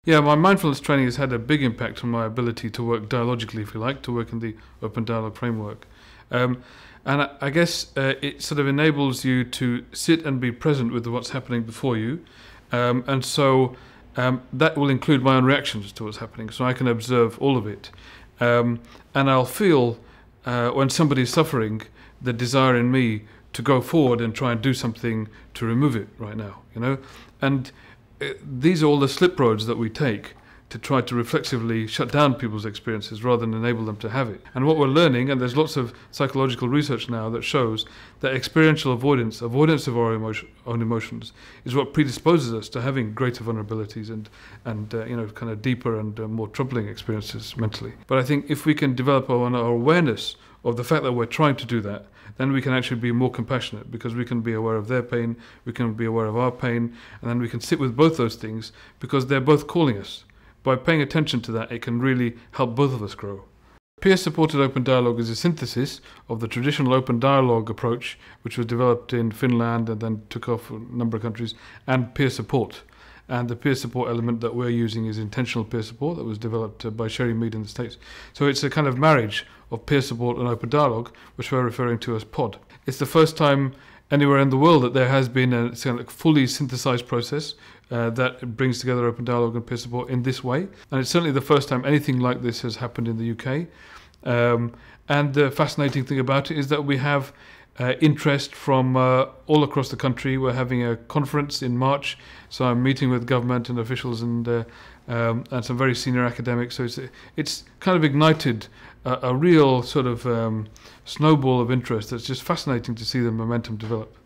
Yeah, my mindfulness training has had a big impact on my ability to work dialogically, if you like, to work in the open dialogue framework. And I guess it sort of enables you to sit and be present with what's happening before you. And so that will include my own reactions to what's happening, so I can observe all of it. And I'll feel when somebody's suffering the desire in me to go forward and try and do something to remove it right now, you know. And these are all the slip roads that we take to try to reflexively shut down people's experiences rather than enable them to have it. And what we're learning, and there's lots of psychological research now that shows that experiential avoidance of our own emotions, is what predisposes us to having greater vulnerabilities and you know, kind of deeper and more troubling experiences mentally. But I think if we can develop our awareness of the fact that we're trying to do that, then we can actually be more compassionate, because we can be aware of their pain, we can be aware of our pain, and then we can sit with both those things because they're both calling us. By paying attention to that, it can really help both of us grow. Peer-supported open dialogue is a synthesis of the traditional open dialogue approach, which was developed in Finland and then took off in a number of countries, and peer support. And the peer support element that we're using is intentional peer support that was developed by Sherry Mead in the States. So it's a kind of marriage of peer support and open dialogue, which we're referring to as POD. It's the first time anywhere in the world that there has been a kind of fully synthesized process that brings together open dialogue and peer support in this way. And it's certainly the first time anything like this has happened in the UK. And the fascinating thing about it is that we have interest from all across the country. We're having a conference in March, so I'm meeting with government and officials and some very senior academics. So it's kind of ignited a real sort of snowball of interest that's just fascinating to see the momentum develop.